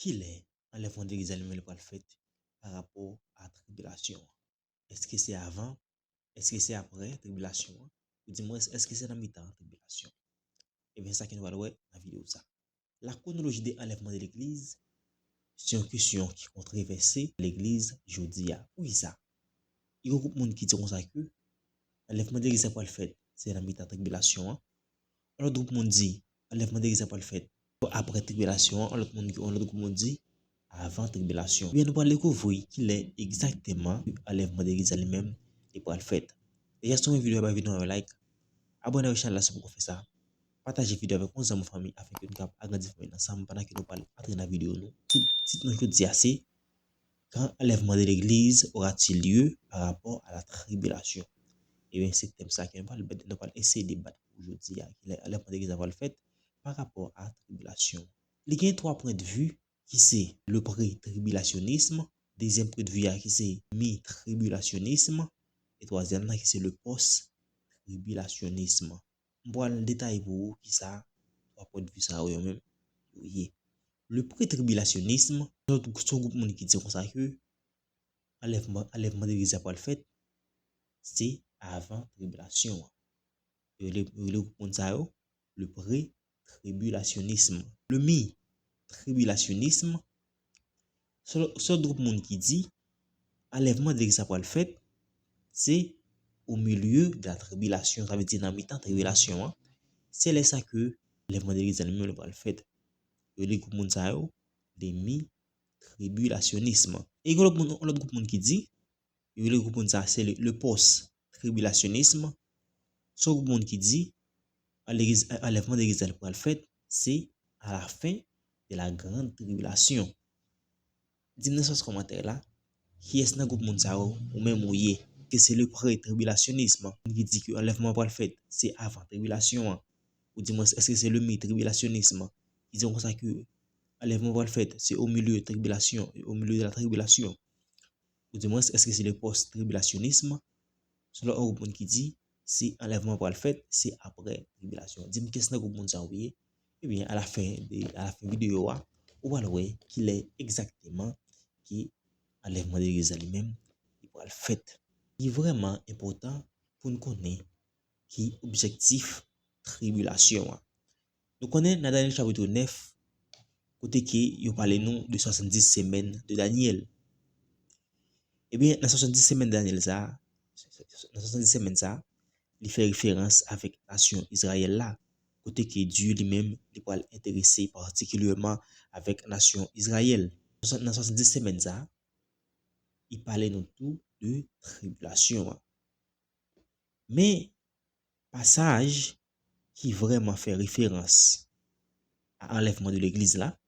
Qu'il est enlèvement de l'Israël pour le fait par rapport à la tribulation? Est-ce que c'est avant? Est-ce que c'est après tribulation? Ou dis-moi, est-ce que c'est dans mi-temps tribulation? Et bien, ça qui nous va voir dans la vidéo ça. La chronologie des enlèvements de l'Église, c'est une question qui est controversée. L'Église, je dis, oui, ça. Il y a beaucoup de monde qui dit comme ça que l'enlèvement de l'Église pour le fait, c'est dans mi-temps tribulation. Un autre monde dit, enlèvement de l'Église pour le fait après tribulation. Un autre monde dit, avant tribulation. Bien, nous allons découvrir qu'il est exactement l'enlèvement de l'Église elle-même et pour le fait. Déjà, si vous vidéo, vidéo un like, abonnez-vous à la chaîne là si vous faites ça. Partagez la vidéo avec vos amis famille afin que nous puissions agrandir ensemble pendant que nous parlons de la vidéo. Si nous dis assez, quand l'enlèvement de l'Église aura-t-il lieu par rapport à la tribulation? Et bien, c'est comme ça que nous allons essayer de débattre aujourd'hui. L'enlèvement de l'Église va le fait par rapport à la tribulation. Il y a trois points de vue qui c'est le pré-tribulationnisme, deuxième point de vue qui c'est mi-tribulationnisme, et troisième qui c'est le post-tribulationnisme. Je vais le détail pour vous qui ça, trois points de vue ça même. Le pré-tribulationnisme, c'est un groupe de monde qui dit comme ça que enlèvement de l'Église va le fait, c'est avant tribulation. Le groupe de monde le pré-tribulationnisme. Le mi-tribulationnisme, ce groupe de monde qui dit enlèvement de l'Église pour le fait, c'est au milieu de la tribulation, ça veut dire dans mi-temps tribulation. C'est là ça que l'enlèvement de l'Église elle-même pour le fait. Le groupe de monde les mi-tribulationnisme. Et l'autre groupe de monde qui dit le groupe de monde c'est le post-tribulationnisme. Ce groupe de monde qui dit enlèvement de l'Église pour le fait, c'est à la fin de la grande tribulation. Dis-nous dans ce commentaire là, qui est dans le groupe Monsao ou même ouye que c'est le pré-tribulationnisme qui dit que l'enlèvement pour le fait, c'est avant tribulation. Ou dis-moi, est-ce que c'est le mi-tribulationnisme qui dit comme ça que l'enlèvement pour le fait, c'est au milieu de tribulation, au milieu de la tribulation. Ou dis-moi, est-ce que c'est le post-tribulationnisme? C'est le groupe qui dit c'est enlèvement pour le fait, c'est après tribulation. Dis-moi, qu'est-ce que le groupe Monsao ouye? Eh bien, à la fin vidéo, on va voir qu'il est exactement qui enlèvement de l'Église lui-même, il va le fait. Il est vraiment important pour nous connaître qui objectif tribulation. Nous connaissons dans Daniel chapitre 9, côté qui il parle nous de 70 semaines de Daniel. Eh bien, dans 70 semaines de Daniel, dans 70 semaines, ça, il fait référence avec la nation Israël là. Côté que Dieu lui-même, il va l'intéresser particulièrement avec la nation Israël. Dans 70 semaines, ça, il parlait nous tout de tribulation. Mais, passage qui vraiment fait référence à l'enlèvement de l'église là,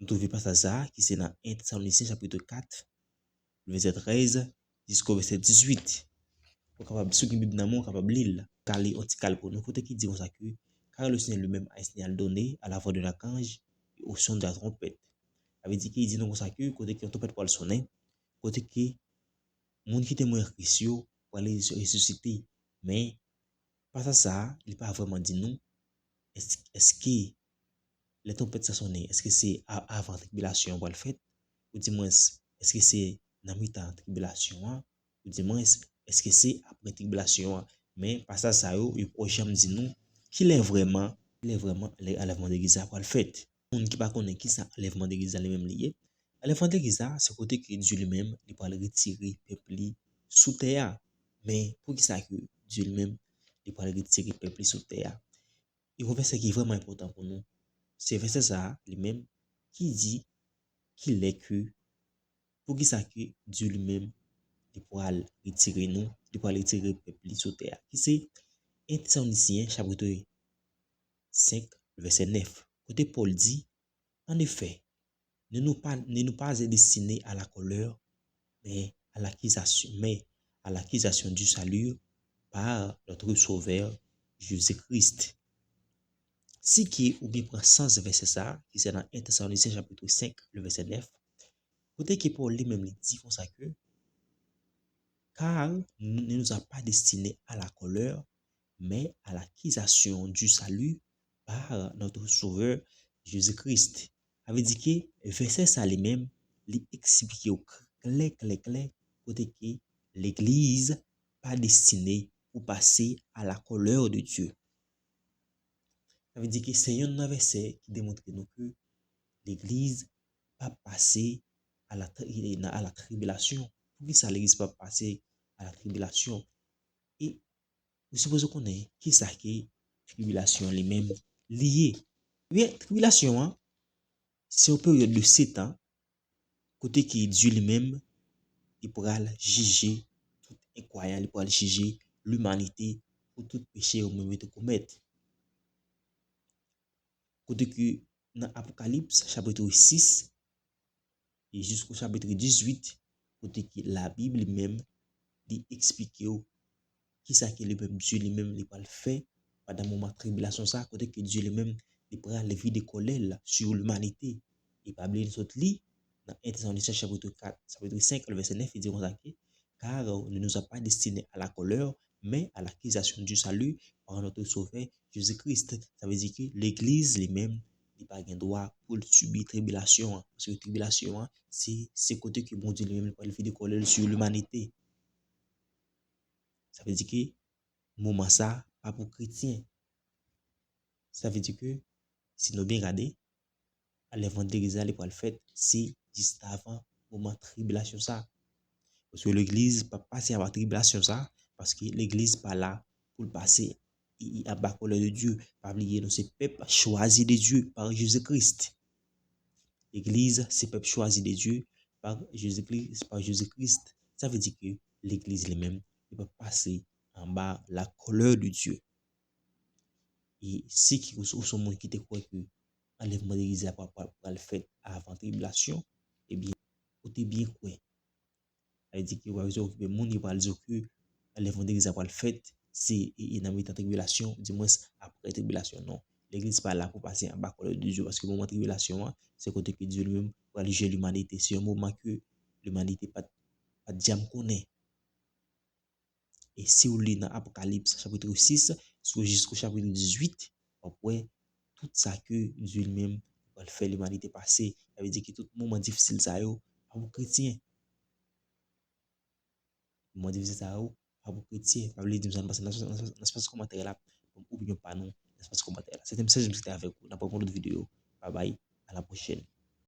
nous trouvons passage ça qui c'est dans 1 Thessaloniciens chapitre 4, verset 13 jusqu'au verset 18. Pour capable ceux qui Bible dans mon capable lire caler antical pour nous côté qui dit comme ça que car le Seigneur lui-même a signal donné à la voix de l'archange et au son de la trompette. Ça veut dire qu'il dit nous comme ça que côté qui trompette pour le sonner, côté qui monde qui témoin Christ pour aller ressusciter, mais pas ça, il pas vraiment dit nous est-ce que les tempêtes ça sonné, est-ce que c'est avant tribulation pour le fait ou dis-moi est-ce que c'est dans mi-temps tribulation ou dis-moi est-ce que c'est après tribulation mais pas ça il prochain dit nous qu'il est vraiment l'enlèvement de l'église pour le fait. On qui pas connaît qui ça enlèvement de l'église lui-même lié. Enlèvement de l'église c'est côté que Dieu lui-même il va retirer peuple sous terre. Mais pour qui ça que Dieu lui-même il va retirer peuple sous terre. Il faut faire ce qui est vraiment important pour nous. C'est verset ça lui-même qui dit qu'il est que pour qui ça que Dieu lui-même il pourra retirer nous, il pourra retirer le peuple sur terre. Qui c'est 1 Thessaloniciens chapitre 5 verset 9. Côté Paul dit en effet, ne nous pas destinés à la colère, mais à l'accusation du salut par notre Sauveur Jésus-Christ. Si qui ou bien prend sens verset ça, qui c'est dans 1 Thessaloniciens chapitre 5, le verset 9, côté qui Paul lui-même dit comme ça que car ne nous a pas destinés à la colère, mais à l'accusation du salut par notre Sauveur Jésus-Christ. Ça veut dire que verset ça lui-même, il explique au clair, côté que l'église pas destinée pour passer à la colère de Dieu. Ça veut dire que c'est un verset qui démontre nous que l'église pas passer à la tribulation. Pour qui ça l'église pas passer à la tribulation? Et vous supposez qu'on est qui ça qui tribulation lui-même liée. Bien, tribulation, hein, c'est une période de 7 ans, côté qui Dieu lui-même, il pourra juger tout incroyant, il pourra juger l'humanité pour tout péché au même de commettre. Côté que dans Apocalypse, chapitre 6, et jusqu'au chapitre 18, côté que la Bible même dit expliquer qui ça que le même Dieu lui-même il va le faire pendant le moment de tribulation ça, côté que Dieu lui-même il prend les vies de colère sur l'humanité. Et pas oublier les autres lits dans 1 Thessaloniciens chapitre 4, chapitre 5, le verset 9, il dit comme ça, car ne nous a pas destinés à la colère, mais à l'accusation du salut par notre Sauveur Jésus-Christ. Ça veut dire que l'Église lui-même n'a pas de droit pour subir tribulation. Parce que tribulation, c'est côté que bon Dieu lui-même prend les vies de colère sur l'humanité. Ça veut dire que moment ça, pas pour chrétien. Ça veut dire que si nous bien regardons, à l'évangile, les pour le fait, c'est juste avant moment tribulation ça. Parce que l'église pas passer à la tribulation ça, parce que l'église pas là pour passer à bas colère de Dieu. Pas oublier, nous c'est peuple choisi de Dieu par Jésus-Christ. L'église, c'est peuple choisi de Dieu par Jésus-Christ. Ça veut dire que l'église elle-même ne peut passer en bas la colère de Dieu. Et si qui sont monde qui te croit que enlèvement de l'église va le fait avant tribulation, eh bien, vous êtes bien quoi. Ça veut dire que vous avez occupé monde qui va dire que enlèvement de l'église va le fait, c'est dans la tribulation, du moins après tribulation. Non, l'église pas là pour passer en bas colère de Dieu parce que le moment de tribulation, c'est côté que Dieu lui-même va juger l'humanité. C'est un moment que l'humanité pas jamais connaît. Et si vous lisez dans Apocalypse chapitre 6, jusqu'au chapitre 18, après tout ça que Dieu lui-même va faire l'humanité passer, ça veut dire que tout moment difficile ça yo, pas pour chrétien. Moment difficile ça yo, pas pour chrétien. Pas oublier de nous passer dans l'espace commentaire là, ou bien pas nous, l'espace commentaire là. C'était un message que j'étais avec vous dans une autre vidéo. Bye bye, à la prochaine.